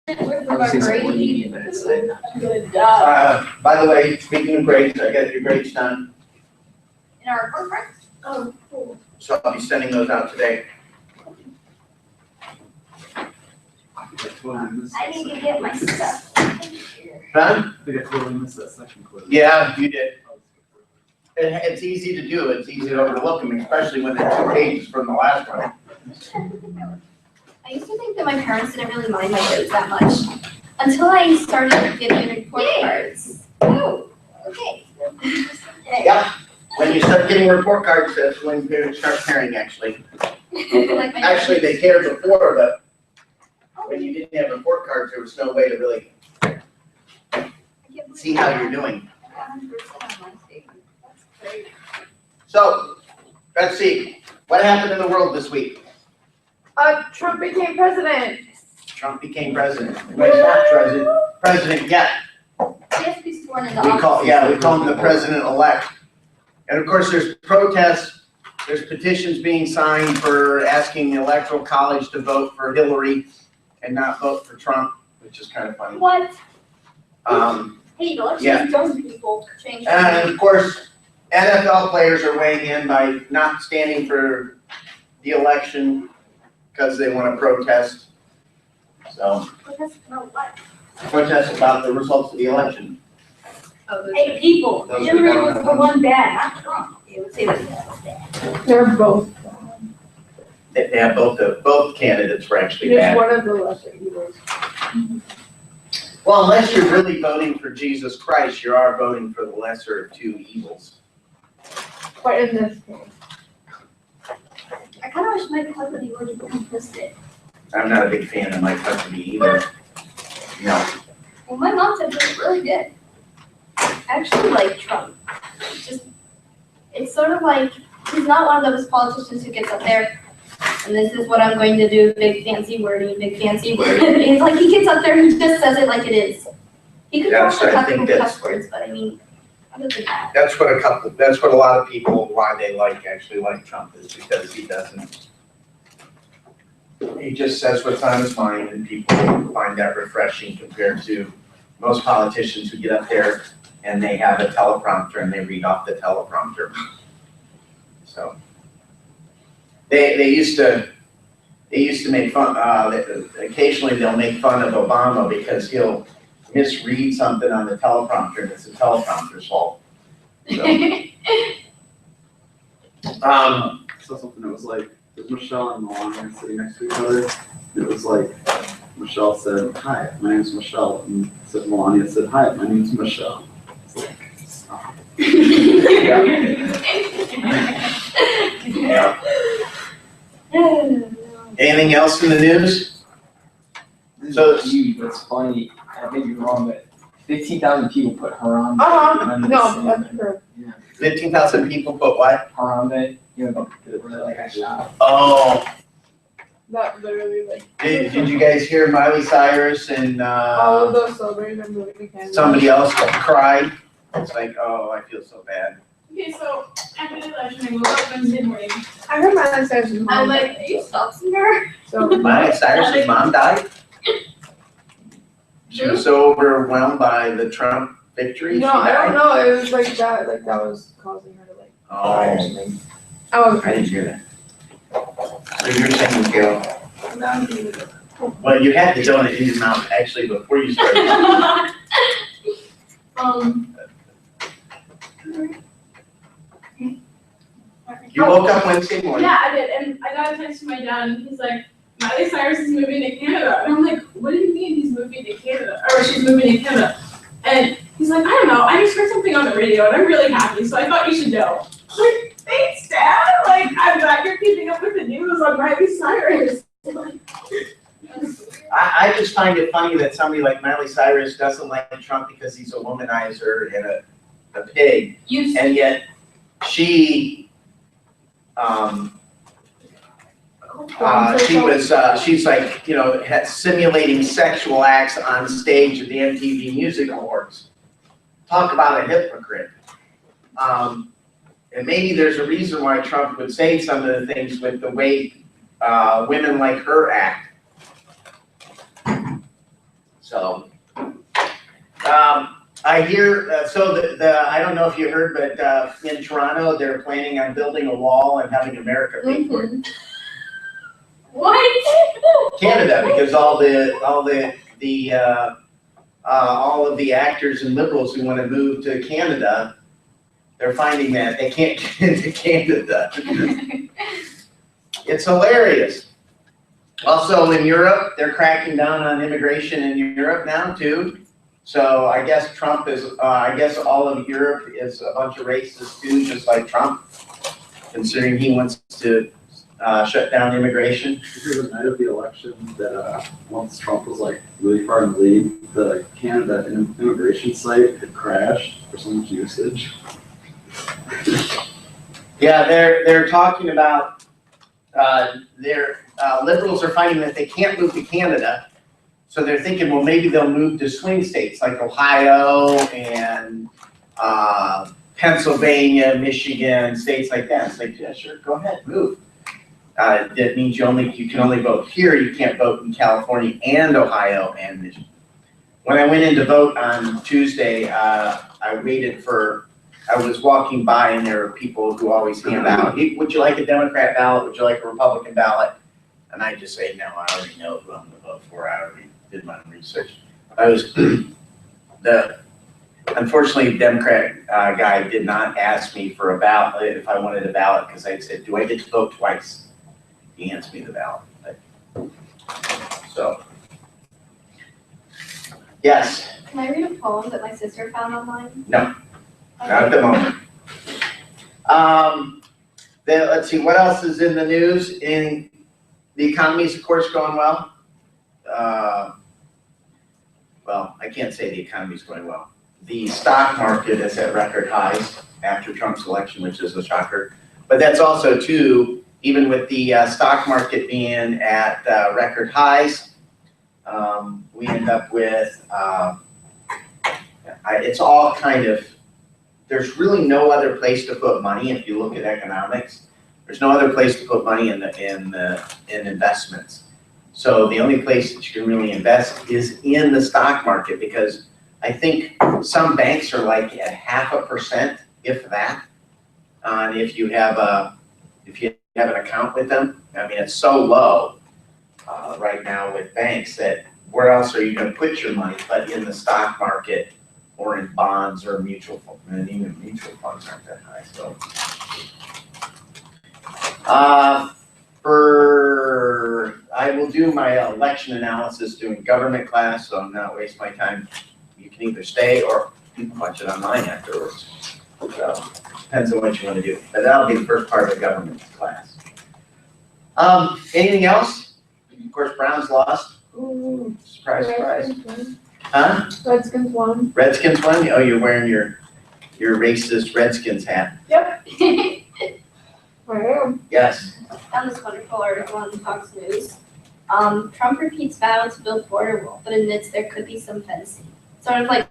Grady. Good job. By the way, speaking of grades, I got your grades done, In our report card? Oh, cool. so I'll be sending those out today. I need to get my stuff. Huh? I think I totally missed that second clip. Yeah, you did. It's easy to do, it's easy to overlook them, especially when they're 2 pages from the last one. I used to think that my parents didn't really mind my grades that much until I started getting report cards. Oh, okay. Yeah, when you start getting report cards, that's when parents start caring, actually. Like my Actually, they cared before, but when you didn't have report cards, there was no way to really see how you're doing. 100% on my statement. That's great. So, let's see, what happened in the world this week? Trump became president. Trump became president. Well, he's not president yet. He has to be sworn into We call office. him the president-elect. And of course, there's protests, there's petitions being signed for asking the Electoral College to vote for Hillary and not vote for Trump, which is kind of funny. What? Yeah. Hey, elections don't people change. And of course, NFL players are weighing in by not standing for the election because they want to protest. So, protest about the results of the election. Hey, people, Those Hillary are- was the one bad, not Trump. They would say that. They're both. They have both candidates were actually Just bad. one of the lesser evils. Well, unless you're really voting for Jesus Christ, you are voting for the lesser of 2 evils. But in this case. I kind of wish Mike Huckabee would have become president. I'm not a big fan of Mike Huckabee either. No. Well, my mom said he was really good. I actually like Trump. It's sort of like, he's not one of those politicians who gets up there, and this is what I'm going to do, big fancy wording. It's like he gets up there and he just says it like it is. He could Yes, probably I cut think the that's- cuss words, but I mean, other than that. That's what a lot of people, why they actually like Trump is because he doesn't. He just says what's on his mind and people find that refreshing compared to most politicians who get up there and they have a teleprompter and they read off the teleprompter. So. They used to make fun, occasionally they'll make fun of Obama because he'll misread something on the teleprompter and it's the teleprompter's fault. So, I saw something that was like, there's Michelle and Melania sitting next to each other. And it was like, Michelle said, "Hi, my name's Michelle." And Melania said, "Hi, my name's Michelle." It's like, stop. yeah. Anything else in the news? So- That's funny. I may be wrong, but 15,000 people put Harambe. No, that's true. 15,000 people put what? Harambe, like I shot. Oh, That literally like. did you guys hear Miley Cyrus and All of those celebrities are moving to Canada. somebody else cried? It's like, oh, I feel so bad. Okay, so after the election, I woke up Wednesday morning. I heard Miley Cyrus's mom. I'm like, are you stalking her? So. Miley Cyrus's mom died? She was so overwhelmed by the Trump victory, she No, I don't died? know. It was like that was causing her to like die or Oh, something. Oh, I didn't hear that. So you're saying, Carol, okay. well, you had the donut in your mouth actually before you started. You woke up Wednesday morning. Yeah, I did, and I got a text from my dad, and he's like, Miley Cyrus is moving to Canada. And I'm like, what do you mean he's moving to Canada? Or she's moving to Canada. And he's like, I don't know, I just heard something on the radio, and I'm really happy, so I thought you should know. I'm like, thanks, Dad. Like, I'm glad you're keeping up with the news on Miley Cyrus. I just find it funny that somebody like Miley Cyrus doesn't like Trump because he's a womanizer and a pig, and yet she, she's like, simulating sexual acts on stage at the MTV Music Awards. Talk about a hypocrite. And maybe there's a reason why Trump would say some of the things with the way women like her act. So, I hear, so I don't know if you heard, but, in Toronto, they're planning on building a wall and having America pay for it. What? Canada, because all of the actors and liberals who want to move to Canada, they're finding that they can't get into Canada. It's hilarious. Also in Europe, they're cracking down on immigration in Europe now too. So I guess Trump is, I guess all of Europe is a bunch of racists too, just like Trump, considering he wants to shut down immigration. The night of the election that once Trump was like really far in the lead, the Canada immigration site had crashed for so much usage. Yeah, they're talking about liberals are finding that they can't move to Canada, so they're thinking, well, maybe they'll move to swing states like Ohio and Pennsylvania, Michigan, states like that. It's like, yeah, sure, go ahead, move. That means you can only vote here. You can't vote in California and Ohio and Michigan. When I went in to vote on Tuesday, I was walking by and there were people who always hand out, would you like a Democrat ballot? Would you like a Republican ballot? And I just say, no, I already know who I'm gonna vote for. I already did my research. Unfortunately, the Democrat guy did not ask me for a ballot, if I wanted a ballot, because I said, do I get to vote twice? He hands me the ballot. So, yes, Can I read a poem that my sister found online? No. not at the moment. Let's see, what else is in the news? In the economy's, of course, going well. Well, I can't say the economy's going well. The stock market is at record highs after Trump's election, which is a shocker. But that's also too, even with the stock market being at record highs, we end up with, it's all kind of, there's really no other place to put money if you look at economics. There's no other place to put money in investments. So the only place that you can really invest is in the stock market, because I think some banks are like at 0.5%, if that, on if you have an account with them. I mean, it's so low right now with banks that where else are you going to put your money but in the stock market or in bonds or mutual funds? And even mutual funds aren't that high. So, I will do my election analysis doing government class, so I'm not wasting my time. You can either stay or you can watch it online afterwards. So, depends on what you want to do. But that'll be the first part of the government class. Anything else? Of course, Browns lost. Ooh, surprise, surprise. Huh? Redskins won. Redskins won? Oh, you're wearing your racist Redskins hat. Yep. I am. Yes. I found this wonderful article on Fox News. Trump repeats vow to build border wall, but admits there could be some fencing. Sort of like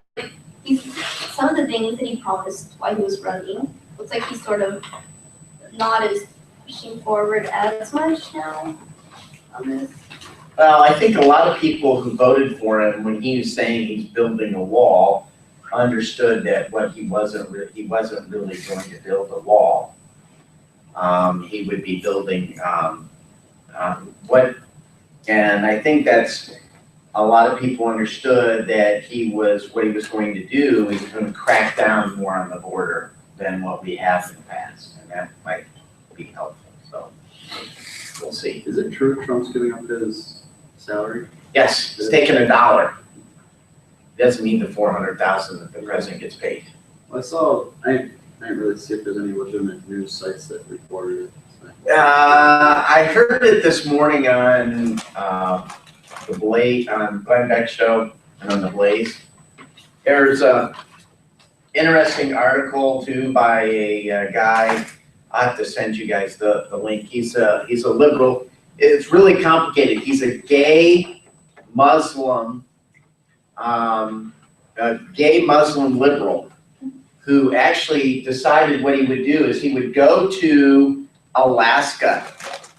some of the things that he promised while he was running. Looks like he's sort of not as pushing forward as much now on this. Well, I think a lot of people who voted for him when he was saying he's building a wall understood that what he wasn't really going to build a wall. He would be building and I think that's a lot of people understood that what he was going to do is going to crack down more on the border than what we have in the past, and that might be helpful. So we'll see. Is it true Trump's giving up his salary? Yes, it's taking $1. Doesn't mean the $400,000 that the president gets paid. I didn't really see if there's any legitimate news sites that reported it. I heard it this morning on the Blaze, on Glenn Beck's show and on the Blaze. There's a interesting article too by a guy. I have to send you guys the link. He's a liberal. It's really complicated. He's a gay Muslim liberal who actually decided what he would do is he would go to Alaska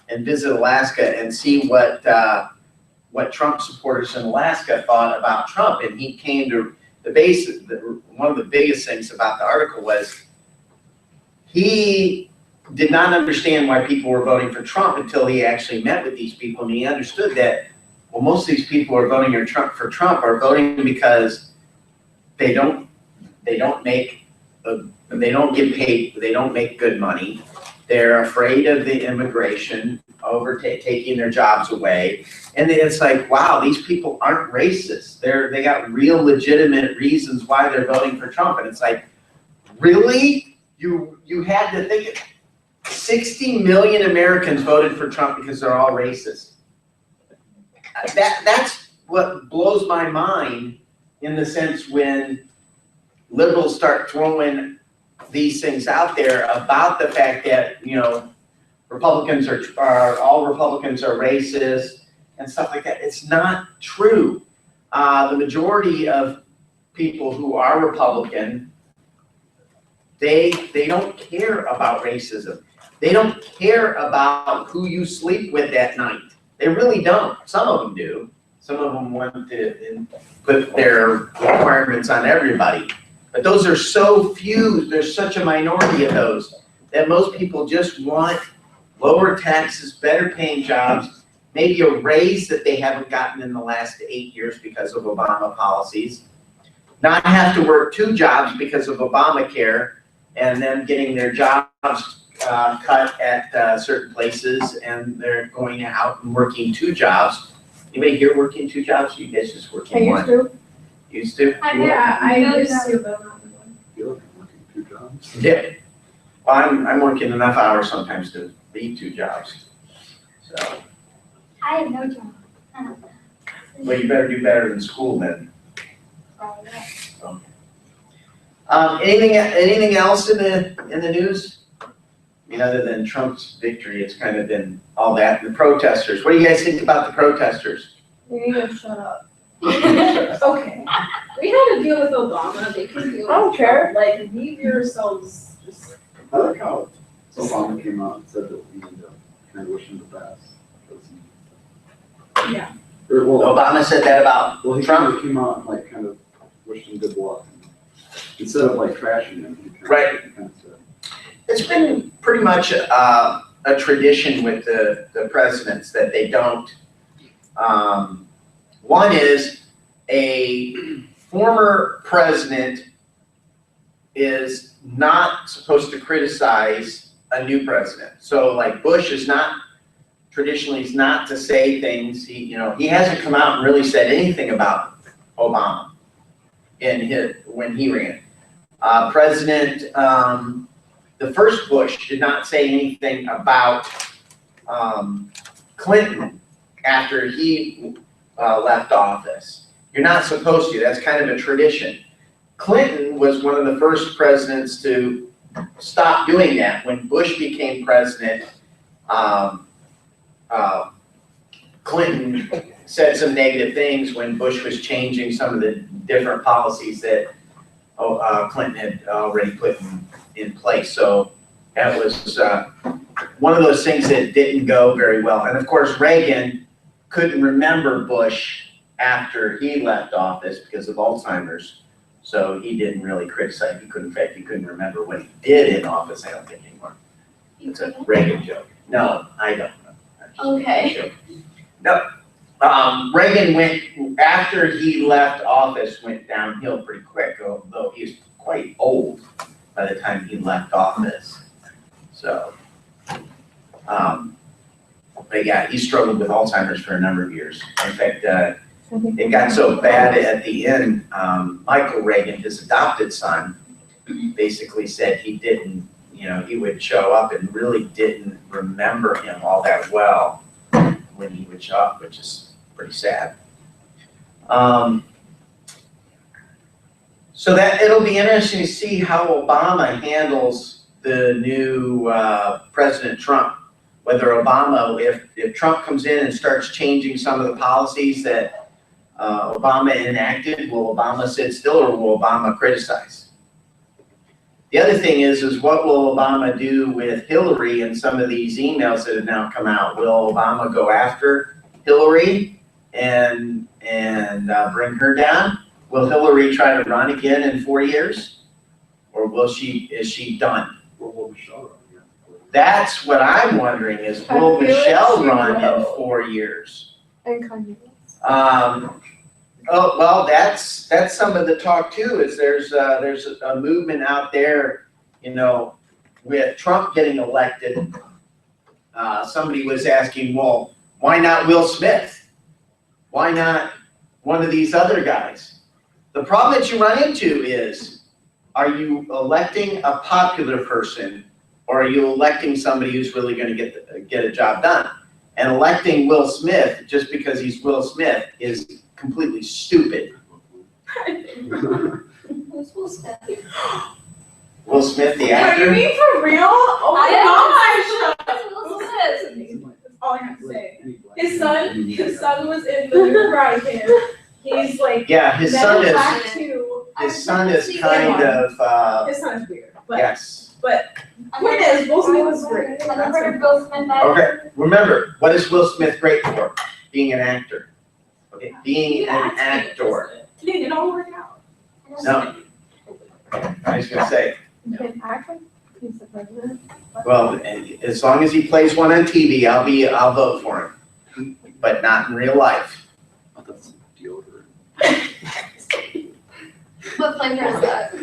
and visit Alaska and see what what Trump supporters in Alaska thought about Trump, and he came to the base. One of the biggest things about the article was he did not understand why people were voting for Trump until he actually met with these people, and he understood that, well, most of these people who are voting for Trump are voting because they don't make they don't get paid, they don't make good money. They're afraid of the immigration taking their jobs away. And then it's like, wow, these people aren't racist. They got real legitimate reasons why they're voting for Trump. And it's like, really? You had to think it. 60 million Americans voted for Trump because they're all racist. That's what blows my mind, in the sense when liberals start throwing these things out there about the fact that, you know, Republicans are all Republicans are racist and stuff like that. It's not true. The majority of people who are Republican, they don't care about racism. They don't care about who you sleep with at night. They really don't. Some of them do. Some of them want to put their requirements on everybody. But those are so few. There's such a minority of those that most people just want lower taxes, better paying jobs, maybe a raise that they haven't gotten in the last 8 years because of Obama policies, not have to work 2 jobs because of Obamacare, and then getting their jobs cut at certain places, and they're going out and working 2 jobs. Anybody here working 2 jobs? Or you guys just working one? Used to? Yeah, I used to, but not anymore. I feel like I'm working 2 jobs. Yeah. Well, I'm working enough hours sometimes to leave 2 jobs. So, I have no job. well, you better do better in school then. Anything else in the news? I mean, other than Trump's victory, it's kind of been all that. And the protesters. What do you guys think about the protesters? You need to shut up. Okay, we had to deal with Obama, they can deal with. I don't care. Like, leave yourselves just. I like how Obama came out and said that we need to kind of wish him the best. Yeah. Or, well, Obama said that about he Trump. came out and like kind of wished him good luck. Instead of like trashing him. He Right. kind of said, It's been pretty much a tradition with the presidents that they don't. One is a former president is not supposed to criticize a new president. So like Bush is not, traditionally is not to say things, he hasn't come out and really said anything about Obama when he ran. The first Bush did not say anything about Clinton after he left office. You're not supposed to, that's kind of a tradition. Clinton was one of the first presidents to stop doing that. When Bush became president, Clinton said some negative things when Bush was changing some of the different policies that Clinton had already put in place. So that was one of those things that didn't go very well. And of course, Reagan couldn't remember Bush after he left office because of Alzheimer's. So he didn't really criticize. In fact, he couldn't remember what he did in office, I don't think, anymore. It's a Reagan joke. No, I don't know. Okay. No, Reagan went, after he left office, went downhill pretty quick, although he was quite old by the time he left office. So, but yeah, he struggled with Alzheimer's for a number of years. In fact, it got so bad at the end, Michael Reagan, his adopted son, basically said he didn't, he would show up and really didn't remember him all that well when he would show up, which is pretty sad. So that it'll be interesting to see how Obama handles the new President Trump. Whether Obama, if Trump comes in and starts changing some of the policies that Obama enacted, will Obama sit still or will Obama criticize? The other thing is what will Obama do with Hillary and some of these emails that have now come out? Will Obama go after Hillary and bring her down? Will Hillary try to run again in 4 years? Or is she done? Or will Michelle run again? That's what I'm wondering is, I will feel like Michelle she run in will. 4 years? And Kanye. Oh, well, that's some of the talk too, is there's a movement out there, you know, with Trump getting elected. Somebody was asking, well, why not Will Smith? Why not one of these other guys? The problem that you run into is, are you electing a popular person or are you electing somebody who's really gonna get a job done? And electing Will Smith just because he's Will Smith is completely stupid. Who's Will Smith? Will Smith, the Are you actor? being for real? Oh my gosh! Will Smith. That's all I have to say. His son was in the new Karate Kid. He's like, Yeah, his son is back to, kind of, his son is weird, but yes. point is, Will Smith was great. Have you heard of Will Smith? Okay, remember, what is Will Smith great for? Being an actor. Okay, being an actor. He didn't all work out. No. I was gonna say, Can act he's the president. well, as long as he plays one on TV, I'll vote for him. But not in real life. I thought that's deodorant. What flavor is that? I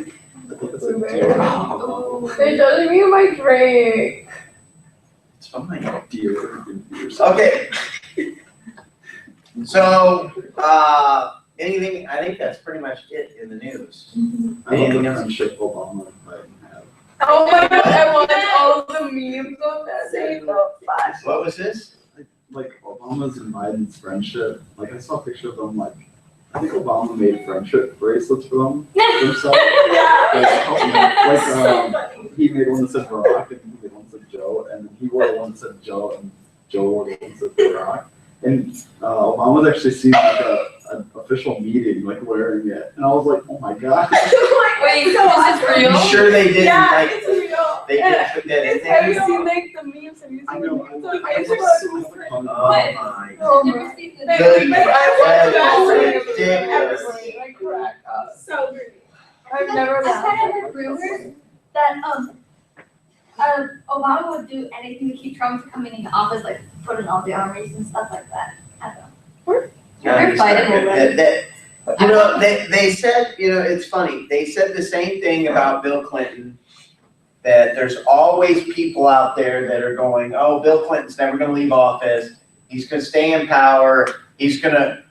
thought that's Blueberry. deodorant. It doesn't mean my drink. It's fine. Deodorant. Okay. So, anything, I think that's pretty much it in the news. I love the friendship Obama and Biden have. Oh my god, I want all the memes on that. They're so fun. What was this? Like Obama's and Biden's friendship, like I saw a picture of them, like, I think Obama made friendship bracelets for them himself. He made one that said Barack, and he made one that said Joe, and he wore one that said Joe, and Joe wore one that said Barack. And Obama's actually seen like an official meeting, like wearing it, and I was like, oh my god. Wait, is this real? You sure they didn't, Yeah, like, it's real. they didn't put that in Have you there? seen like the memes? Have you seen I the know. memes on I Facebook? Oh my. Oh Never my. seen They- this. Good. That That's ridiculous. Like crack up. So great. I've never I've laughed. heard rumors that Obama would do anything to keep Trump from coming into office, like put in all the armories and stuff like that. I don't know. They're fighting already. You know, they said, you know, it's funny, they said the same thing about Bill Clinton, that there's always people out there that are going, oh, Bill Clinton's never gonna leave office, he's gonna stay in power, he's gonna,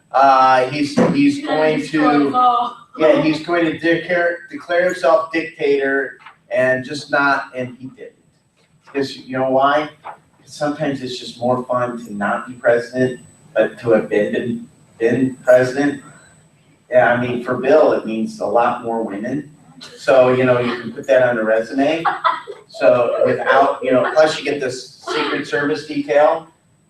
he's going to, yeah, he's going to declare himself dictator and just not, and he didn't. Because you know why? Sometimes it's just more fun to not be president, but to have been president. Yeah, I mean, for Bill, it means a lot more women. So, you know, you can put that on a resume. So without, you know, plus you get this Secret Service detail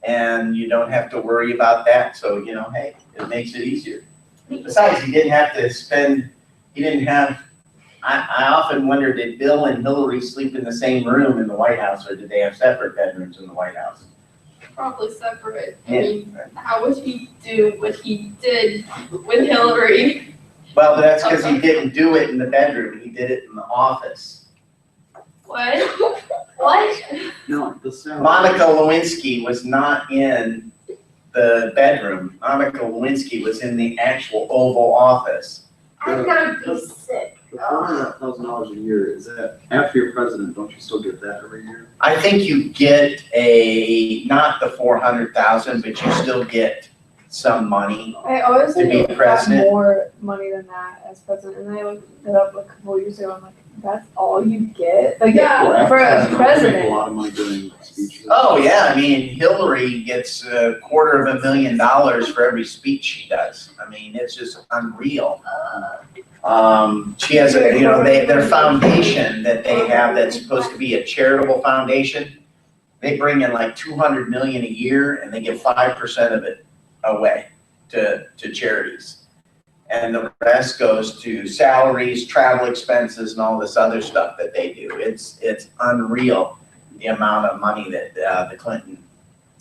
and you don't have to worry about that. So, you know, hey, it makes it easier. Besides, he didn't have to spend, he didn't have, I often wonder, did Bill and Hillary sleep in the same room in the White House, or did they have separate bedrooms in the White House? Probably separate. Yeah. I mean, how would he do what he did with Hillary? Well, that's because he didn't do it in the bedroom, he did it in the office. What? What? No, the sound. Monica Lewinsky was not in the bedroom. Monica Lewinsky was in the actual Oval Office. I'm gonna be sick. The $400,000 a year, is that after you're president, don't you still get that every year? I think you get not the 400,000, but you still get some money. I always To be think I got president. more money than that as president, and I looked it up a couple years ago. I'm like, that's all you get? Like, Yeah. Or for after a president, you make president. a lot of money doing speeches. Oh, yeah, I mean, Hillary gets $250,000 for every speech she does. I mean, it's just unreal. She has a, you know, their foundation that they have that's supposed to be a charitable foundation, they bring in like 200 million a year and they give 5% of it away to charities. And the rest goes to salaries, travel expenses, and all this other stuff that they do. It's unreal, the amount of money that the Clintons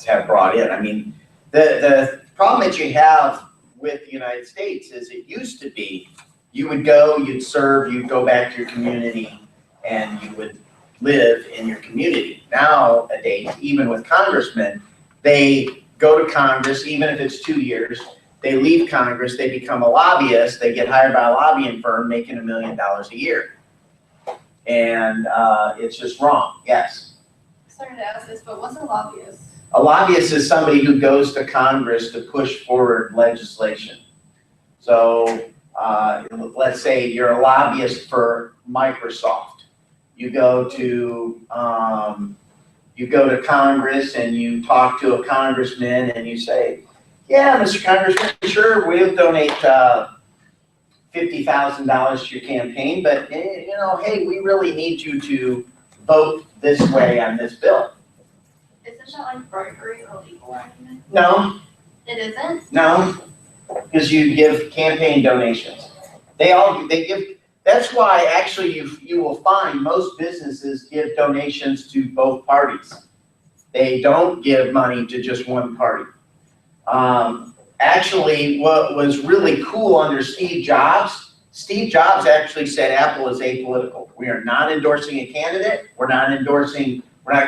have brought in. I mean, the problem that you have with the United States is it used to be, you would go, you'd serve, you'd go back to your community, and you would live in your community. Nowadays, even with congressmen, they go to Congress, even if it's 2 years, they leave Congress, they become a lobbyist, they get hired by a lobbying firm making $1 million a year. And it's just wrong, yes. Sorry to ask this, but what's a lobbyist? A lobbyist is somebody who goes to Congress to push forward legislation. So let's say you're a lobbyist for Microsoft. You go to Congress and you talk to a congressman and you say, yeah, Mr. Congressman, sure, we'll donate $50,000 to your campaign, but you know, hey, we really need you to vote this way on this bill. Isn't that like bribery or legal argument? No, It isn't? no, because you give campaign donations. They give, that's why actually you will find most businesses give donations to both parties. They don't give money to just one party. Actually, what was really cool under Steve Jobs actually said Apple is apolitical. We are not endorsing a candidate. We're not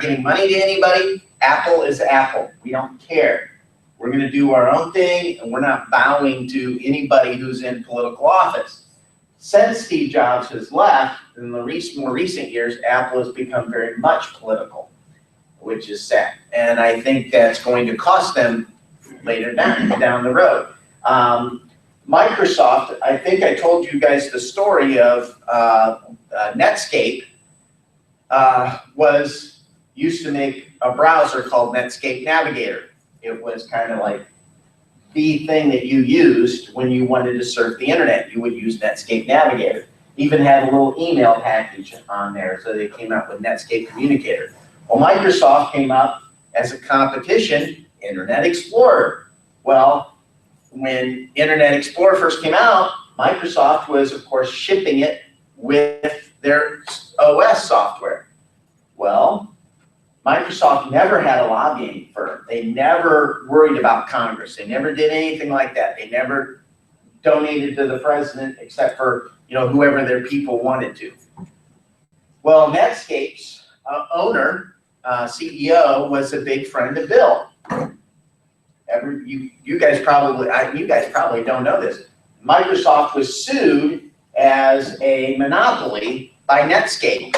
giving money to anybody. Apple is Apple. We don't care. We're going to do our own thing, and we're not bowing to anybody who's in political office. Since Steve Jobs has left, in the more recent years, Apple has become very much political, which is sad. And I think that's going to cost them later down the road. Microsoft, I think I told you guys the story of Netscape used to make a browser called Netscape Navigator. It was kind of like the thing that you used when you wanted to surf the internet. You would use Netscape Navigator. Even had a little email package on there, so they came out with Netscape Communicator. Well, Microsoft came up as a competition, Internet Explorer. Well, when Internet Explorer first came out, Microsoft was, of course, shipping it with their OS software. Well, Microsoft never had a lobbying firm. They never worried about Congress. They never did anything like that. They never donated to the president except for, you know, whoever their people wanted to. Well, Netscape's owner, CEO, was a big friend of Bill. You guys probably don't know this. Microsoft was sued as a monopoly by Netscape.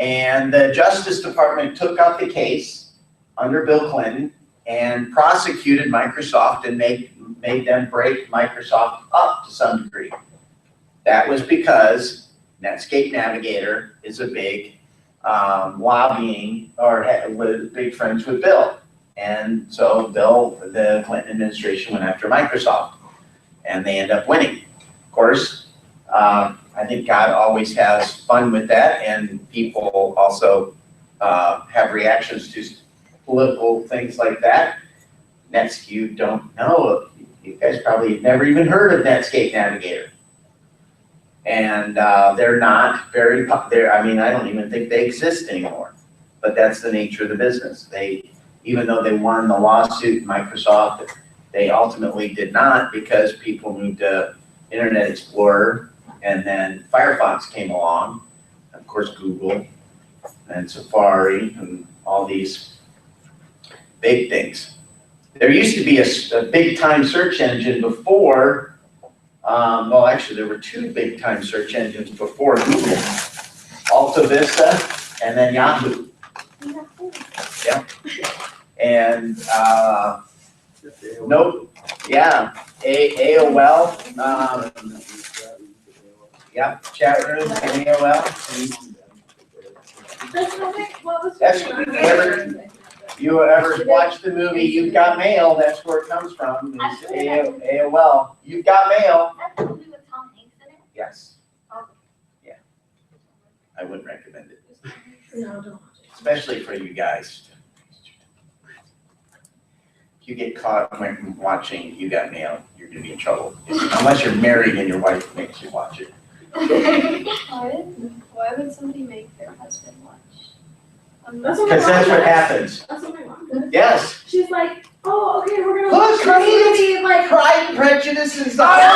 And the Justice Department took up the case under Bill Clinton and prosecuted Microsoft and made them break Microsoft up to some degree. That was because Netscape Navigator is a big lobbying, or was big friends with Bill. And so the Clinton administration went after Microsoft and they end up winning. Of course, I think God always has fun with that, and people also have reactions to political things like that. Next, you don't know. You guys probably have never even heard of Netscape Navigator. And they're not very popular. I mean, I don't even think they exist anymore. But that's the nature of the business. Even though they won the lawsuit, Microsoft, they ultimately did not, because people moved to Internet Explorer. And then Firefox came along, of course Google and Safari and all these big things. There used to be a big time search engine before, well actually there were two big time search engines before Google, Alta Vista and then Yahoo. Yeah. And AOL. Yep, chat rooms and AOL. You ever watch the movie You've Got Mail? That's where it comes from. Is AOL. You've Got Mail. That's the movie with Tom Hanks in it? Yes. Yeah. I wouldn't recommend it, No, don't. especially for you guys. If you get caught watching You Got Mail, you're gonna be in trouble. Unless you're married and your wife makes you watch it. Why would somebody make their husband watch That's what my Cause mom that's what does. happens. That's what my mom does. Yes. She's like, oh, okay, we're gonna Look, watch right, this movie, like, Pride and Prejudice and my Zombies.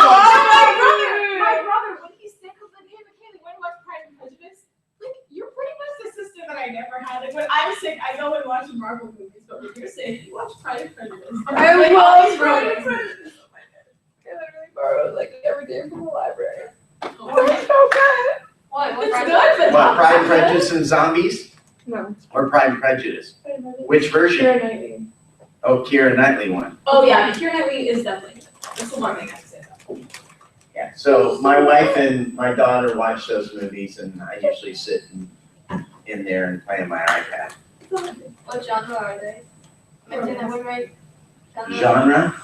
brother, when he's sick, was like, hey, McKay, we wanna watch Pride and Prejudice? Like, you're pretty much the sister that I never had. Like, when I'm sick, I go and watch Marvel movies, but when you're sick, you watch Pride and Prejudice. I Like, love all these Pride romance and movies. Oh my I literally borrowed like every day from the library. God. It's so good. What? It's good, but What, not Pride and that good. Prejudice and Zombies? No. Or Pride and Prejudice? Which version? Keira Knightley. Oh, Keira Knightley one. Oh yeah, but Keira Knightley is definitely good. That's the one thing I have to say about it. Yeah, so my wife and my daughter watch those movies and I usually sit in there and play on my iPad. What genre are they? Am I saying that one right? Genre?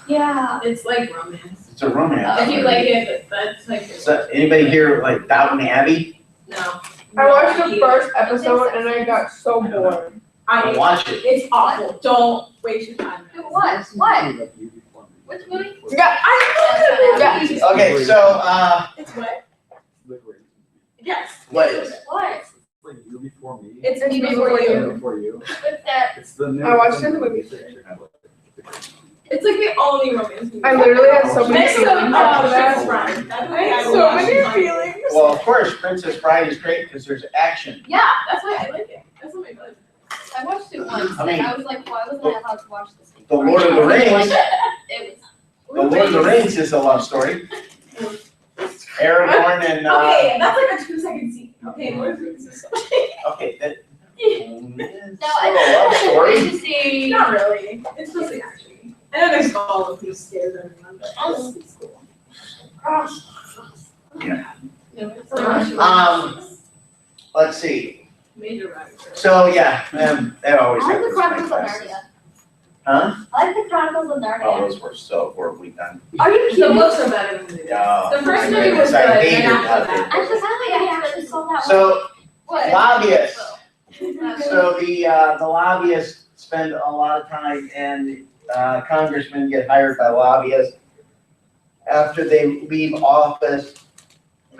Yeah. It's like romance. It's a romance. If you like it, that's like. So anybody here like Downton Abbey? No. I watched the first episode and I got so bored. I'll watch it. It's awful. Don't waste your time. Dude, what? What? Which movie? Yeah, I Yeah. Okay, so, It's what? Liquid. Yes. what is? What? Like You Before Me. It's It's Me Me Before Before You. You Before You. What's that? It's the new. I watched it in the movie theater. It's like the only romance movie. I literally had so many Next to feelings after Princess that. Bride. That's what I had I so watched. many feelings. Well, of course, Princess Bride is great because there's action. Yeah, that's why I like it. That's what my brother. I watched it once I mean- and I was like, why wasn't I allowed to watch this? The Lord of the Rings, It was. The Lord of the Rings is a love story. Aragorn and, Okay, that's like a 2-second scene. Okay, Lord of the Rings is okay, that. No, It's still a love I story. to see. Not really. It's mostly action. And then there's all of who scares everyone, but it's cool. Yeah. No, it's like Let's see, major writer. so yeah, that always I like the happens in my Chronicles of classes. Narnia. Huh? I like the Chronicles of Oh, Narnia. those were so horribly done. Are you The kidding? books are better than the movies. Yeah. The first I movie was good, I and hated then after that. that. I actually saw that one. So What? lobbyists, so the lobbyists spend a lot of time and congressmen get hired by lobbyists. After they leave office,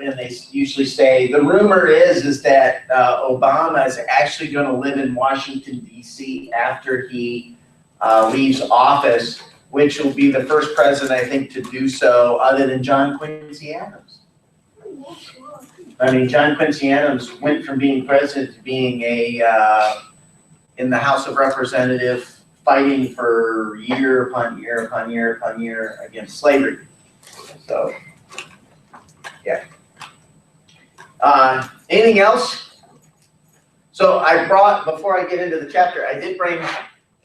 and they usually say, the rumor is that Obama is actually gonna live in Washington DC after he leaves office, which will be the first president, I think, to do so, other than John Quincy Adams. I mean, John Quincy Adams went from being president to being in the House of Representatives, fighting for year upon year upon year upon year against slavery. So, yeah. Anything else? So I brought, before I get into the chapter, I did bring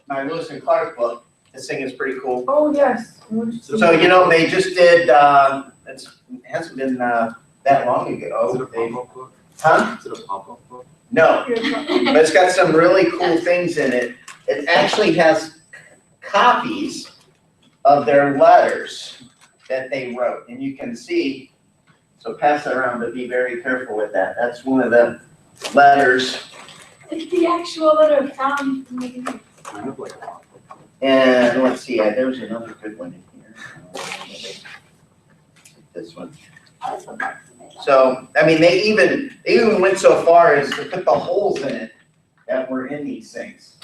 my Lewis and Clark book. This thing is pretty cool. Oh, yes. So, you know, they just did, it hasn't been that long ago. Is it a They- pop-up book? Huh? Is it a pop-up book? No, but it's got some really cool things in it. It actually has copies of their letters that they wrote, and you can see, so pass it around, but be very careful with that. That's one of the letters, It's the actual letter from. Kind of like a pop-up book. and let's see, there's another good one in here. This one. So, I mean, they even went so far as to put the holes in it that were in these things.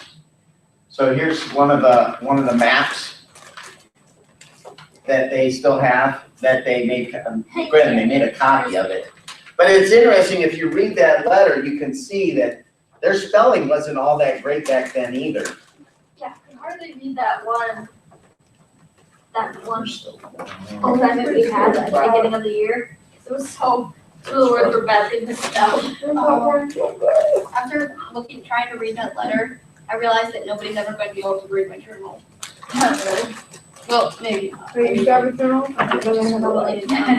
So here's one of the maps that they still have, that they made, granted, they made a copy of it. But it's interesting, if you read that letter, you can see that their spelling wasn't all that great back then either. Yeah, I can hardly read that one assignment we had at the beginning of the year. It was so, some of the words were badly misspelled. After trying to read that letter, I realized that nobody's ever going to be able to read my journal. Well, maybe not. Wait, you got a journal? It's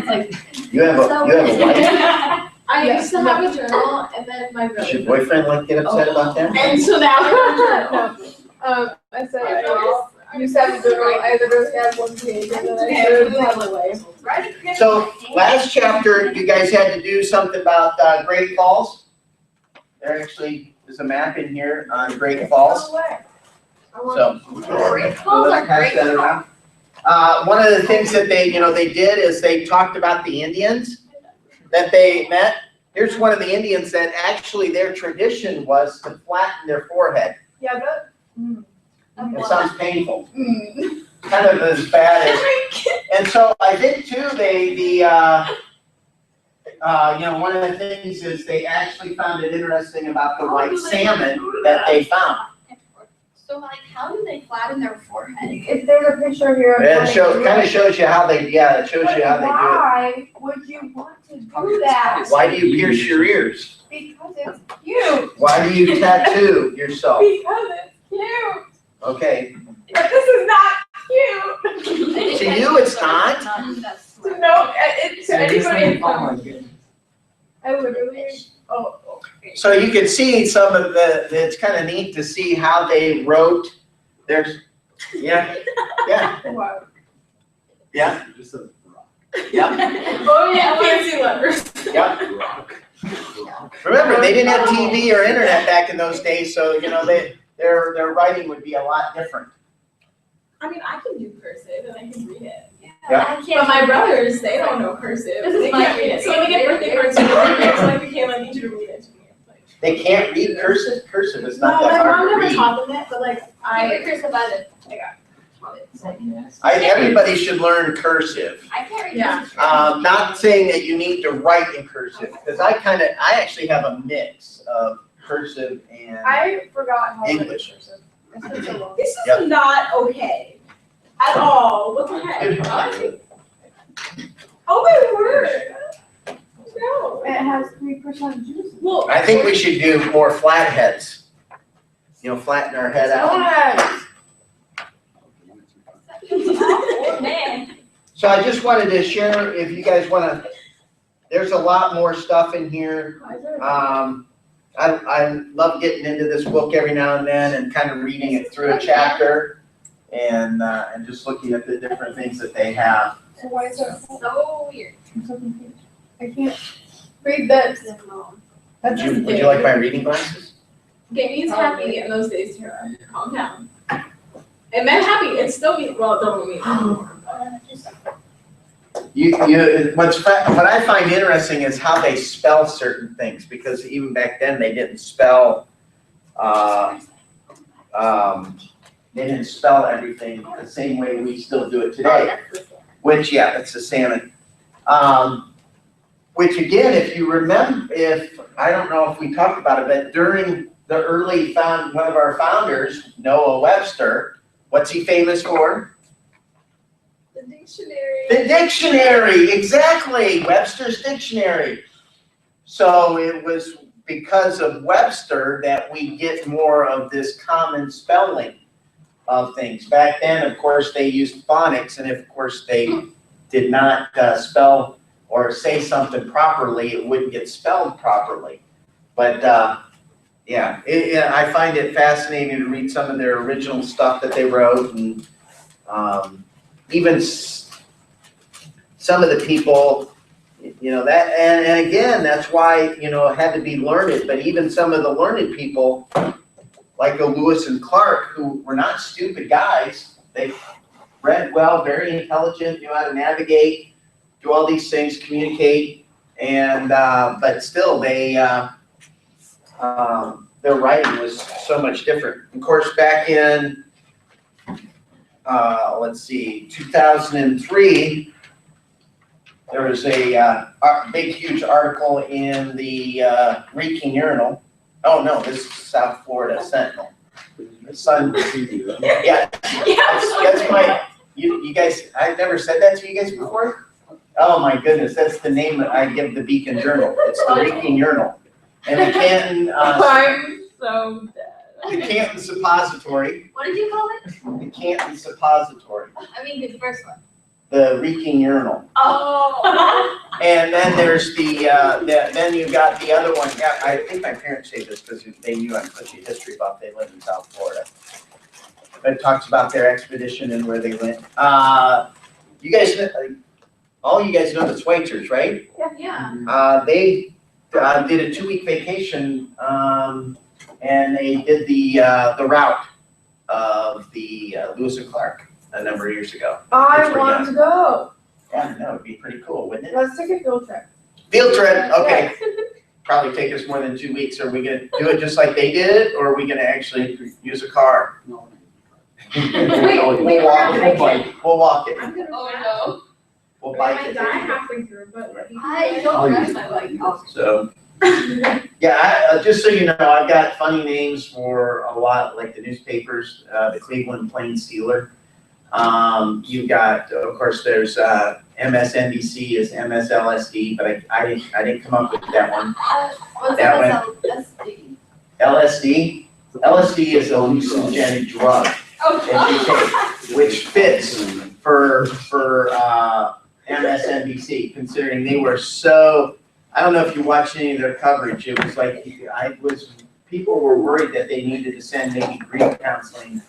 like, You have a wife? I used to have a journal, and then my brother. Does your boyfriend like get upset about that? And so now I have a journal. I said, I used to have a journal, I literally had 1 page, and then I threw it out of the way. So, last chapter, you guys had to do something about Great Falls. There actually is a map in here on Great Falls, so. Great So Falls let's are pass great. that around. One of the things that they did is they talked about the Indians that they met, Here's one of the Indians that actually their tradition was to flatten their forehead. Yeah, but. It sounds painful, Mm. kind of as bad as, and so I think too, one of the things is they actually found it interesting about the white salmon that they found. So like, how do they flatten their forehead? If there's a picture here. It kind of shows you how they, it shows you how they do Why would you want to do that? it. Why do you pierce your ears? Because it's cute. Why do you tattoo yourself? Because it's cute. Okay, But this is not cute. to you it's not. That's smart. No, it's And this anybody. thing, oh my goodness. I literally. Oh. So you can see some of it's kind of neat to see how they wrote their, yeah, Wow. yeah, It just says rock. yeah, Oh yeah, fancy letters. yeah. Rock. Remember, they didn't have TV or internet back in those days, so, their writing would be a lot different. I mean, I can do cursive and I can read it. Yeah. I But can't. my brothers, they don't know cursive. This is They my can't read it. So when they get birthday cards, they're like, Michaela, I need you to read it to me. Like, They can't read cursive? Cursive is no, not my that mom hard to never read. taught them that, but like I I cursive either. Everybody should learn cursive. I can't read. Yeah. cursive. Not saying that you need to write in cursive, because I actually have a mix of cursive and I forgot how to English. cursive. It's been so long. this is Yep. not okay at all. What the heck? Oh my word! No. It has 3% juice. Well, I think we should do more flatheads. Flatten our head out. Oh, man. So I just wanted to share, if you guys wanna, there's a lot more stuff in here. I love getting into this book every now and then and kind of reading it through a chapter and just looking at the different things that they have. So why is it? So weird. I'm so confused. I can't read this. That's Would you like my reading glasses? Gaming's happy in those days, Tara. Calm down. It meant happy. It's still me. Well, it don't mean anymore. What I find interesting is how they spell certain things, because even back then they didn't spell, everything the same way we still do it today. Which, that's the salmon. Which again, if you remember, I don't know if we talked about it, but during the early one of our founders, Noah Webster, what's he famous for? The dictionary. The dictionary, exactly, Webster's dictionary. So it was because of Webster that we get more of this common spelling of things. Back then, of course, they used phonics, and if, of course, they did not spell or say something properly, it wouldn't get spelled properly. But I find it fascinating to read some of their original stuff that they wrote, and even some of the people, that, and again, that's why, it had to be learned, but even some of the learned people, like the Lewis and Clark, who were not stupid guys, they read well, very intelligent, knew how to navigate, do all these things, communicate, and, but still, their writing was so much different. Of course, back in, 2003, there was a big, huge article in the Reeking Urinal. Oh, no, this is South Florida Sentinel. The Sun, yeah, that's my, you guys, I've never said that to you guys before? Oh, my goodness, that's the name that I give the Beacon Journal. It's the Reeking Urinal. And the Canton, I'm so dead. the Canton Suppository, What did you call it? the Canton Suppository, I mean, the first one. the Reeking Urinal. Oh. And then there's then you got the other one. Yeah, I think my parents say this because they knew I'm such a history buff. They lived in South Florida. But it talks about their expedition and where they went. You guys, all you guys know the Schweitzers, right? Yeah. They did a 2-week vacation, and they did the route of the Lewis and Clark a number of years ago. I want to go. Yeah, that would be pretty cool, wouldn't it? Let's take a field trip. Field trip, okay. probably take us more than 2 weeks. Are we gonna do it just like they did it, or are we gonna actually use a car? No. We'll walk it. We'll walk it. I'm gonna. Oh, no. We'll I bike might it. die halfway through, but. I I'll don't use ride it. my bike. So, yeah, just so you know, I've got funny names for a lot, like the newspapers, the Cleveland Plain Dealer. You've got, of course, there's MSNBC is MSLSD, but I didn't come up with that one. What's That MSLSD? LSD? LSD is a hallucinogenic drug, Oh, MDK, which fits for MSNBC, considering they were so, I don't know if you watched any of their coverage, it was like, people were worried that they needed to send maybe grief counseling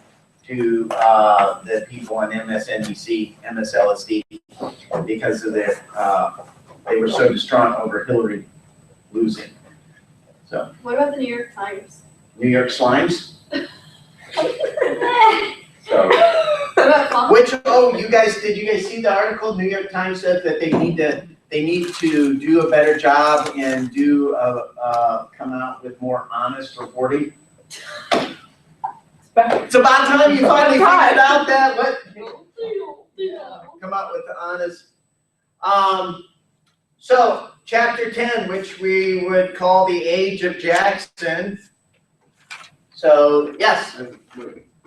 to the people on MSNBC, MSLSD, because of their, they were so distraught over Hillary losing. So, what about the New York Times? New York Slimes, What so. about Fox? Which, did you guys see the article? New York Times said that they need to do a better job and come out with more honest reporting. It's about time you finally figured out that, come out with the honest. So, chapter 10, which we would call the Age of Jackson. So, yes,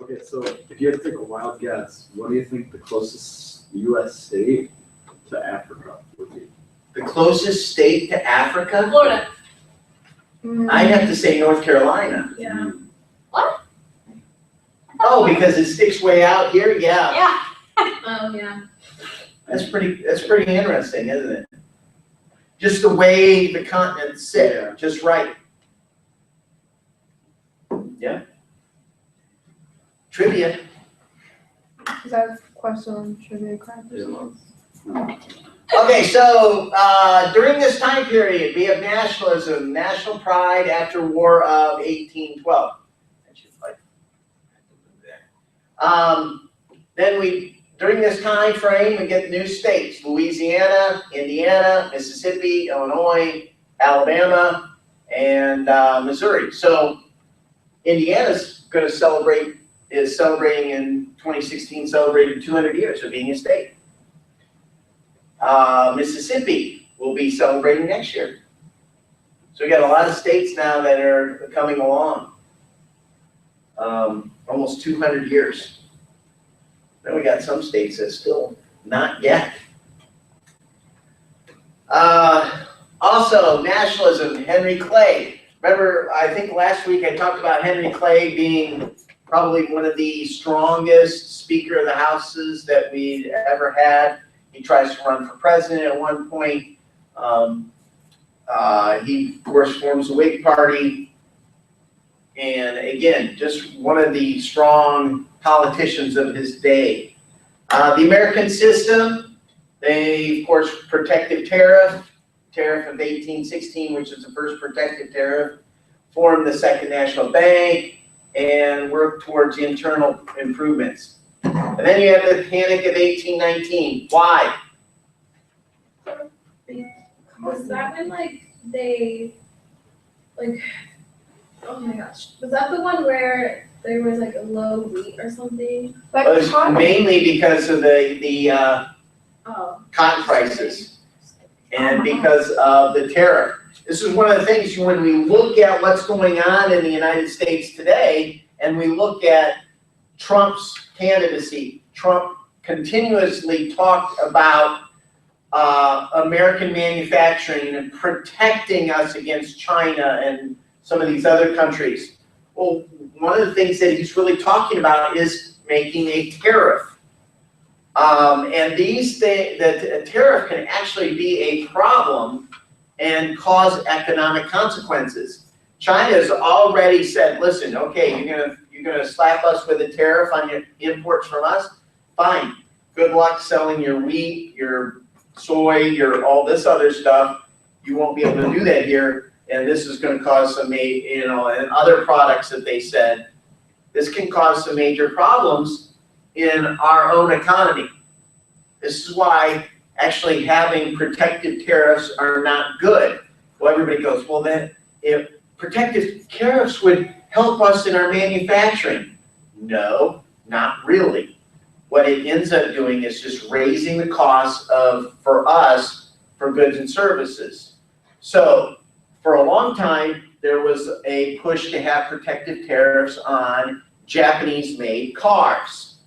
Okay, so if you had to take a wild guess, what do you think the closest US state to Africa would be? the closest state to Africa, Florida. I'd have to say North Carolina. Yeah. Oh, because it sticks way out here? Yeah. Yeah. Oh, yeah. That's pretty interesting, isn't it? Just the way the continents sit, Yeah. just right. Yeah. Trivia. Is that a question on trivia crap or something? Okay, so during this time period, we have nationalism, national pride after War of 1812. Then during this time frame, we get new states: Louisiana, Indiana, Mississippi, Illinois, Alabama, and Missouri. So Indiana's is celebrating in 2016, celebrated 200 years of being a state. Mississippi will be celebrating next year. So we got a lot of states now that are coming along. Almost 200 years. Then we got some states that still not yet. Also, nationalism, Henry Clay. Remember, I think last week I talked about Henry Clay being probably one of the strongest Speaker of the Houses that we'd ever had. He tries to run for president at one point. He, of course, forms the Whig Party. And again, just one of the strong politicians of his day. The American system, they, of course, protective tariff of 1816, which is the first protective tariff, formed the Second National Bank, and worked towards internal improvements. And then you have the Panic of 1819. Why? Was that when, oh my gosh, was that the one where there was a low wheat or something? Like It was cotton. mainly because of the Oh. cotton prices and because of the tariff. This is one of the things when we look at what's going on in the United States today, and we look at Trump's candidacy. Trump continuously talked about American manufacturing and protecting us against China and some of these other countries. Well, one of the things that he's really talking about is making a tariff. And the tariff can actually be a problem and cause economic consequences. China has already said, listen, okay, you're gonna slap us with a tariff on your imports from us? Fine. Good luck selling your wheat, your soy, your all this other stuff. You won't be able to do that here. And this is gonna cause some, and other products that they said, this can cause some major problems in our own economy. This is why actually having protective tariffs are not good. Well, everybody goes, well then, if protective tariffs would help us in our manufacturing. No, not really. What it ends up doing is just raising the cost for us, for goods and services. So for a long time, there was a push to have protective tariffs on Japanese-made cars.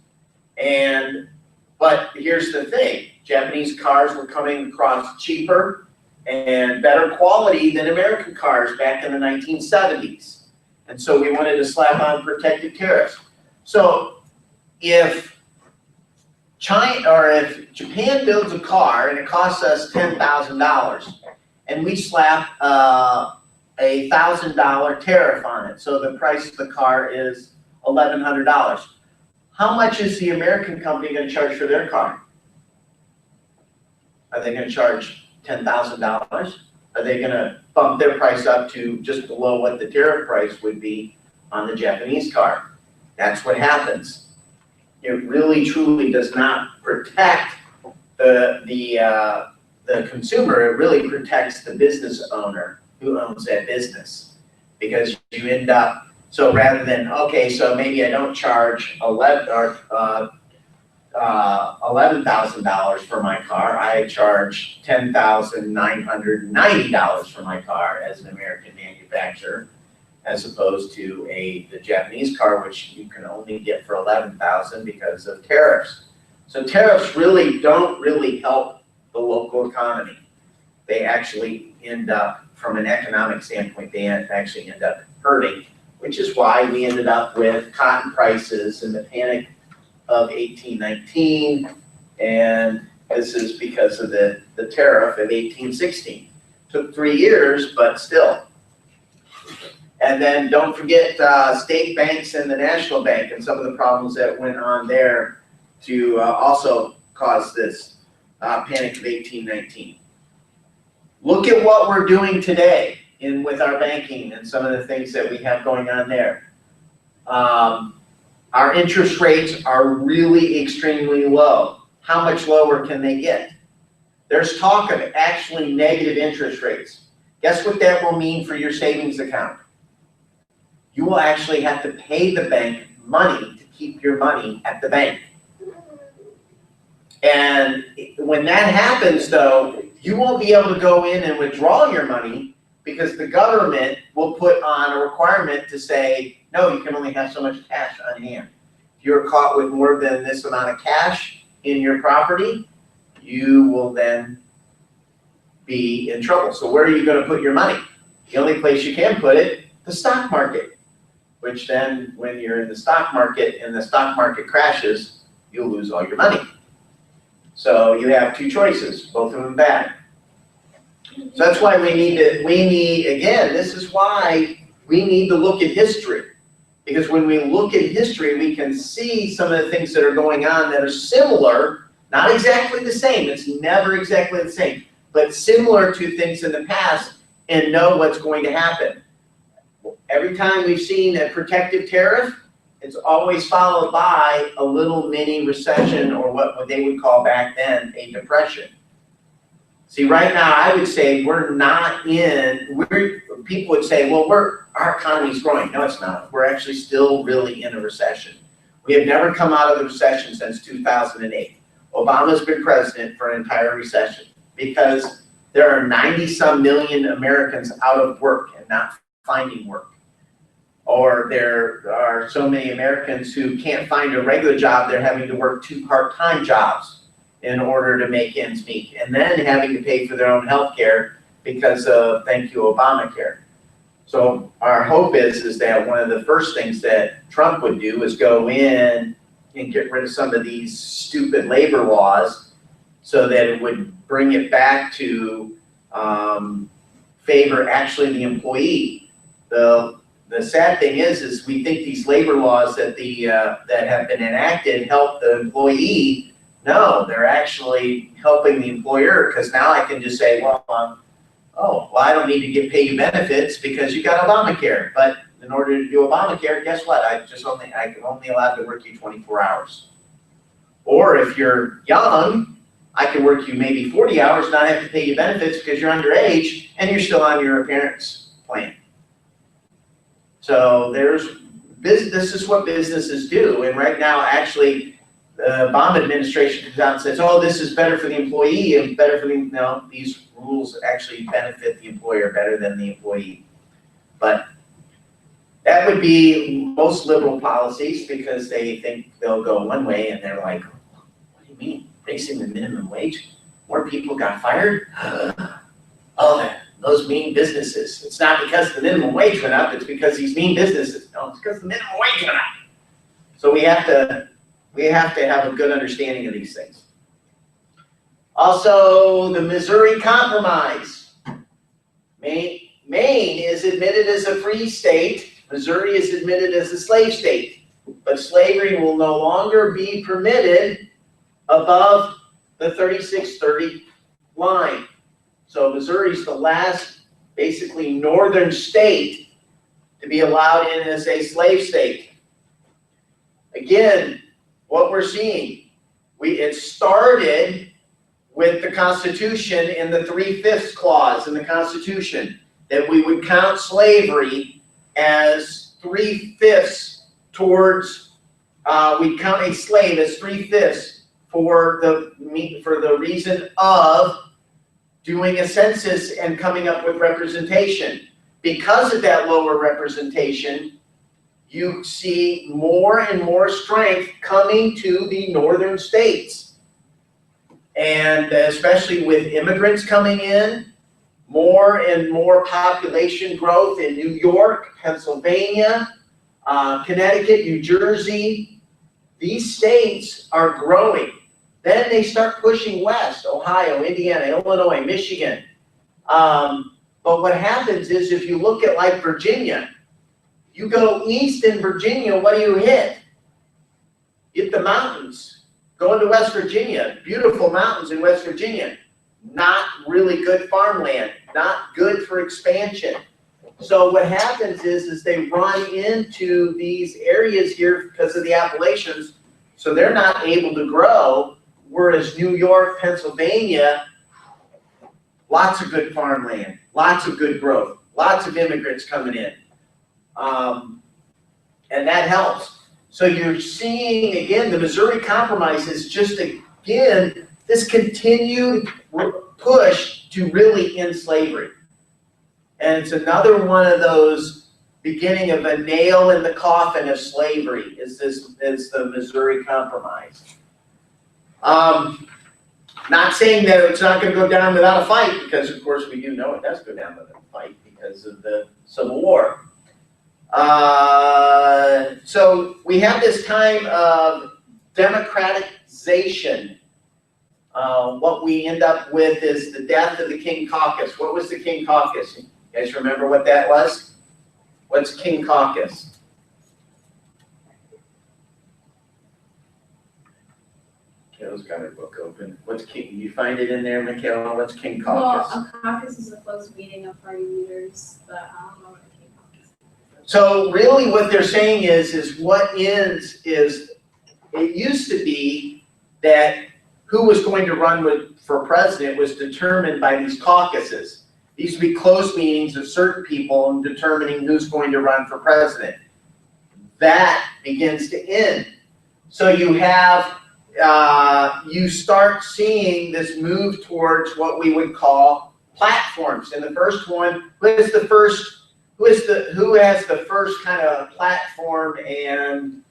But here's the thing, Japanese cars were coming across cheaper and better quality than American cars back in the 1970s. And so we wanted to slap on protective tariffs. So if Japan builds a car and it costs us $10,000 and we slap a $1,000 tariff on it, so the price of the car is $1,100. How much is the American company going to charge for their car? Are they going to charge $10,000? Are they going to bump their price up to just below what the tariff price would be on the Japanese car? That's what happens. It really truly does not protect the consumer. It really protects the business owner who owns that business, because you end up, so rather than, okay, so maybe I don't charge $11,000 for my car, I charge $10,990 for my car as an American manufacturer, as opposed to the Japanese car, which you can only get for $11,000 because of tariffs. So tariffs really don't really help the local economy. They actually end up, from an economic standpoint, they actually end up hurting, which is why we ended up with cotton prices and the panic of 1819, and this is because of the tariff of 1816. Took 3 years, but still. And then don't forget state banks and the National Bank and some of the problems that went on there to also cause this panic of 1819. Look at what we're doing today with our banking and some of the things that we have going on there. Our interest rates are really extremely low. How much lower can they get? There's talk of actually negative interest rates. Guess what that will mean for your savings account? You will actually have to pay the bank money to keep your money at the bank. And when that happens, though, you won't be able to go in and withdraw your money, because the government will put on a requirement to say, no, you can only have so much cash on hand. If you're caught with more than this amount of cash in your property, you will then be in trouble. So where are you going to put your money? The only place you can put it, the stock market, which then when you're in the stock market and the stock market crashes, you'll lose all your money. So you have two choices, both of them bad. So that's why we need, again, this is why we need to look at history. Because when we look at history, we can see some of the things that are going on that are similar, not exactly the same, it's never exactly the same, but similar to things in the past, and know what's going to happen. Every time we've seen a protective tariff, it's always followed by a little mini recession, or what they would call back then a depression. See, right now, I would say people would say, well, our economy's growing. No, it's not. We're actually still really in a recession. We have never come out of the recession since 2008. Obama's been president for an entire recession because there are 90-some million Americans out of work and not finding work. Or there are so many Americans who can't find a regular job, they're having to work 2 part-time jobs in order to make ends meet, and then having to pay for their own health care because of, thank you, Obamacare. So our hope is that one of the first things that Trump would do is go in and get rid of some of these stupid labor laws so that it would bring it back to favor actually the employee. The sad thing is we think these labor laws that that have been enacted help the employee. No, they're actually helping the employer, because now I can just say, well, I don't need to pay you benefits because you got Obamacare. But in order to do Obamacare, guess what? I'm only allowed to work you 24 hours. Or if you're young I can work you maybe 40 hours, not have to pay you benefits because you're underage and you're still on your parents' plan. So this is what businesses do. And right now, actually, the Obama administration comes out and says, oh, this is better for the employee and better for the, no, these rules actually benefit the employer better than the employee. But that would be most liberal policies because they think they'll go one way and they're like, what do you mean? Raising the minimum wage? More people got fired? Oh, those mean businesses. It's not because the minimum wage went up, it's because these mean businesses. No, it's because the minimum wage went up. So we have to have a good understanding of these things. Also, the Missouri Compromise. Maine is admitted as a free state. Missouri is admitted as a slave state. But slavery will no longer be permitted above the 3630 line. So Missouri's the last, basically, northern state to be allowed in as a slave state. Again, what we're seeing, it started with the Constitution in the 3/5 clause in the Constitution, that we would count slavery as 3/5 towards, we'd count a slave as 3/5 for the reason of doing a census and coming up with representation. Because of that lower representation, you see more and more strength coming to the northern states. And especially with immigrants coming in, more and more population growth in New York, Pennsylvania, Connecticut, New Jersey. These states are growing. Then they start pushing west, Ohio, Indiana, Illinois, Michigan. But what happens is if you look at like Virginia, you go east in Virginia, what do you hit? You hit the mountains. Go into West Virginia, beautiful mountains in West Virginia. Not really good farmland, not good for expansion. So what happens is they run into these areas here because of the Appalachians, so they're not able to grow, whereas New York, Pennsylvania, lots of good farmland, lots of good growth, lots of immigrants coming in. And that helps. So you're seeing, again, the Missouri Compromise is just, again, this continued push to really end slavery. And it's another one of those beginning of a nail in the coffin of slavery is the Missouri Compromise. Not saying that it's not going to go down without a fight, because of course we do know it does go down without a fight because of the Civil War. So we have this time of democratization. What we end up with is the death of the King Caucus. What was the King Caucus? You guys remember what that was? What's King Caucus? Michaela's got her book open. What's King? You find it in there, Michaela? What's King Caucus? Well, a caucus is a closed meeting of party leaders, but I don't know what a King Caucus is. So really what they're saying is what ends is, it used to be that who was going to run for president was determined by these caucuses. These would be closed meetings of certain people in determining who's going to run for president. That begins to end. So you have, you start seeing this move towards what we would call platforms. And the first one, who has the first kind of platform and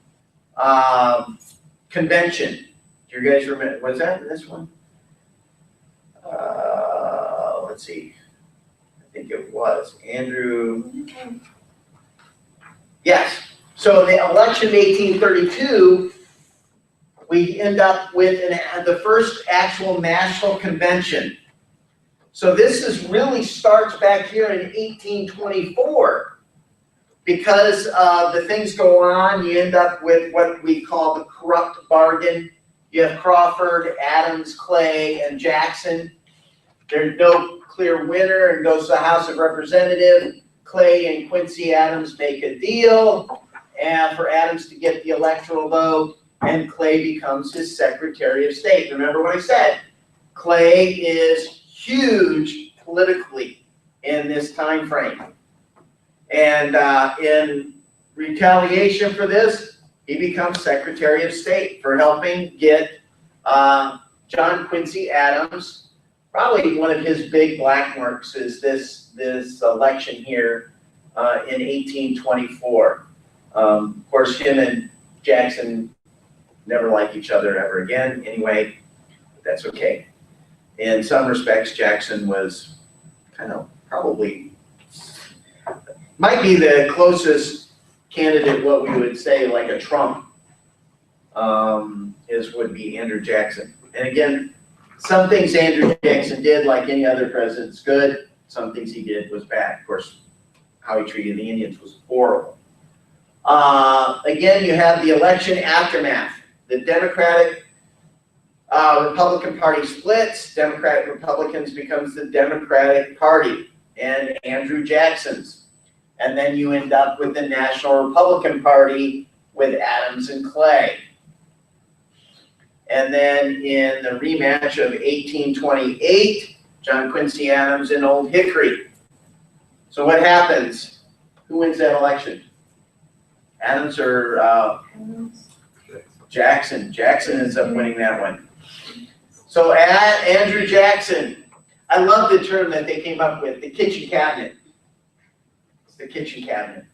convention? Do you guys remember? Was that this one? Let's see. I think it was Andrew. Yes. So in the election of 1832, we end up with the first actual national convention. So this really starts back here in 1824. Because the things go on, you end up with what we call the corrupt bargain. You have Crawford, Adams, Clay, and Jackson. There's no clear winner and goes to the House of Representatives. Clay and Quincy Adams make a deal, and for Adams to get the electoral vote, and Clay becomes his Secretary of State. Remember what I said? Clay is huge politically in this time frame. And in retaliation for this, he becomes Secretary of State for helping get John Quincy Adams. Probably one of his big black marks is this election here in 1824. Of course, him and Jackson never liked each other ever again. Anyway, that's okay. In some respects, Jackson was kind of probably, might be the closest candidate, what we would say like a Trump, would be Andrew Jackson. And again, some things Andrew Jackson did, like any other president, is good. Some things he did was bad. Of course, how he treated the Indians was horrible. Again, you have the election aftermath. The Democratic Republican Party splits. Democratic Republicans becomes the Democratic Party and Andrew Jackson's. And then you end up with the National Republican Party with Adams and Clay. And then in the rematch of 1828, John Quincy Adams and Old Hickory. So what happens? Who wins that election? Adams or Jackson? Jackson ends up winning that one. So Andrew Jackson, I love the term that they came up with, the kitchen cabinet. It's the kitchen cabinet.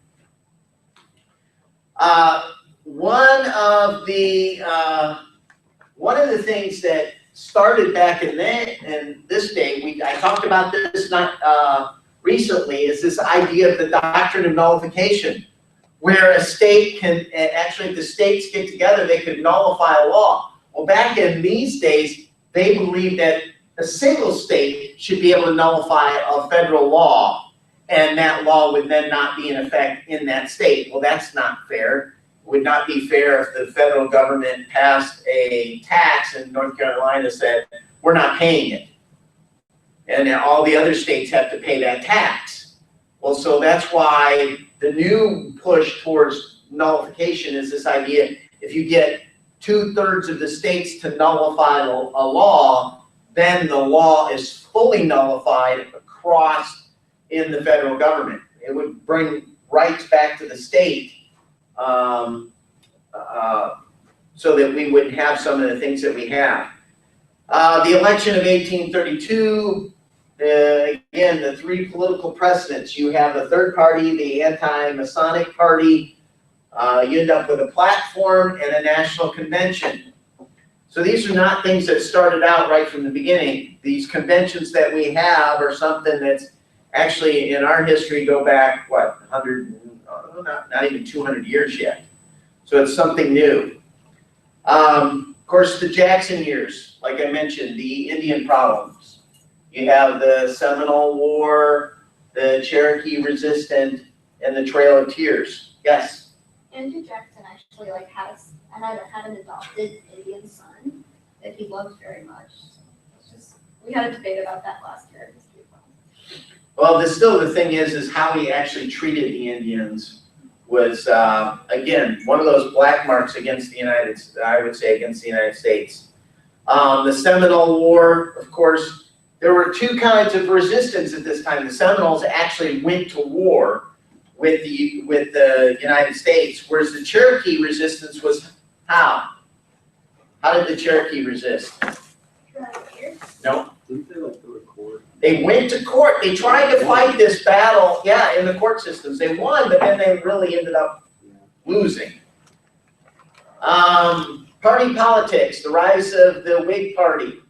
One of the things that started back in this day, I talked about this not recently, is this idea of the doctrine of nullification, where a state can, actually if the states get together, they could nullify a law. Well, back in these days, they believed that a single state should be able to nullify a federal law, and that law would then not be in effect in that state. Well, that's not fair. It would not be fair if the federal government passed a tax and North Carolina said, we're not paying it. And then all the other states have to pay that tax. Well, so that's why the new push towards nullification is this idea, if you get 2/3 of the states to nullify a law, then the law is fully nullified across in the federal government. It would bring rights back to the state, so that we wouldn't have some of the things that we have. The election of 1832, again, the three political precedents. You have the third party, the anti-Masonic party. You end up with a platform and a national convention. So these are not things that started out right from the beginning. These conventions that we have are something that's actually in our history go back, what, 100, not even 200 years yet. So it's something new. Of course, the Jackson years, like I mentioned, the Indian problems. You have the Seminole War, the Cherokee Resistance, and the Trail of Tears. Yes? Andrew Jackson actually had an adopted Indian son that he loved very much. We had a debate about that last year. Well, still the thing is how he actually treated the Indians was, again, one of those black marks against the United States. The Seminole War, of course, there were two kinds of resistance at this time. The Seminoles actually went to war with the United States, whereas the Cherokee resistance was how? How did the Cherokee resist? No. Didn't they like go to court? They went to court. They tried to fight this battle, in the court systems. They won, but then they really ended up losing. Party politics, the rise of the Whig Party.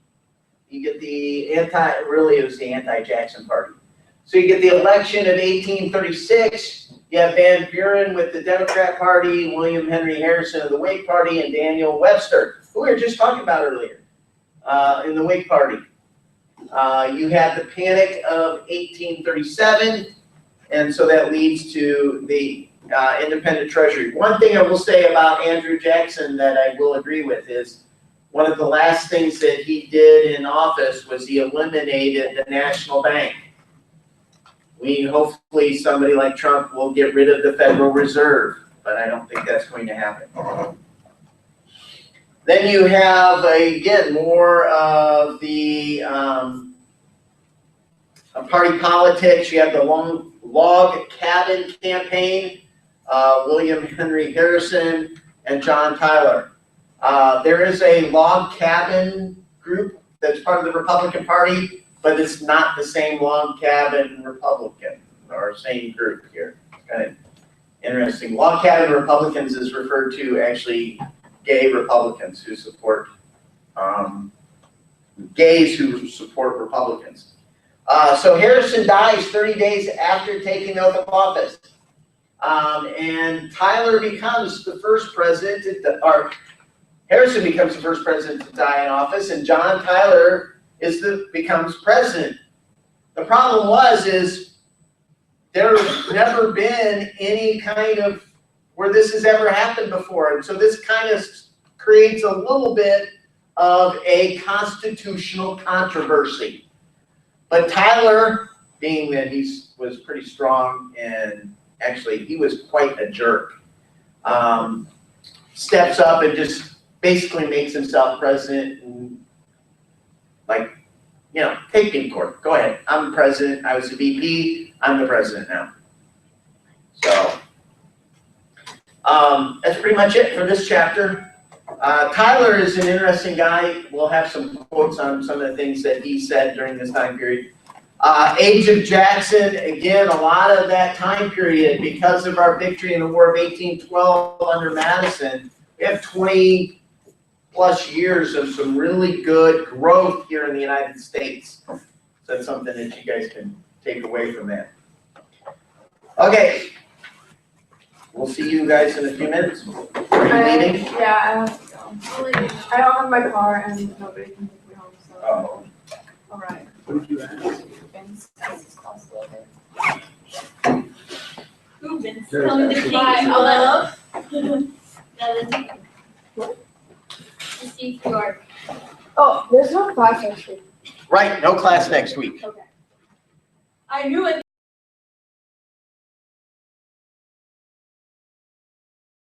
You get it was the anti-Jackson Party. So you get the election of 1836. You have Van Buren with the Democrat Party, William Henry Harrison of the Whig Party, and Daniel Webster, who we were just talking about earlier, in the Whig Party. You have the Panic of 1837, and so that leads to the independent treasury. One thing I will say about Andrew Jackson that I will agree with is one of the last things that he did in office was he eliminated the National Bank. Hopefully somebody like Trump will get rid of the Federal Reserve, but I don't think that's going to happen. Then you have, again, more of the party politics. You have the log cabin campaign, William Henry Harrison and John Tyler. There is a log cabin group that's part of the Republican Party, but it's not the same log cabin Republican or same group here. It's kind of interesting. Log cabin Republicans is referred to actually gay Republicans who support gays who support Republicans. So Harrison dies 30 days after taking oath of office. And Tyler becomes the first president, or Harrison becomes the first president to die in office, and John Tyler becomes president. The problem is there's never been any kind of where this has ever happened before. And so this kind of creates a little bit of a constitutional controversy. But Tyler, being that he was pretty strong and actually he was quite a jerk, steps up and just basically makes himself president and take me to court. Go ahead. I'm the president. I was the VP. I'm the president now. So that's pretty much it for this chapter. Tyler is an interesting guy. We'll have some quotes on some of the things that he said during this time period. Age of Jackson, again, a lot of that time period, because of our victory in the War of 1812 under Madison, we have 20 plus years of some really good growth here in the United States. So that's something that you guys can take away from that. Okay. We'll see you guys in a few minutes. Are you leaving? Yeah, I have to go. I don't have my car and nobody can take me home, so. Oh. Alright. What did you ask? Vince, as is possible. Ooh, Vince. There's Tell me the actually- king of love. What? The CPR. Oh, there's no class next week. Right, no class next week. Okay. I knew it.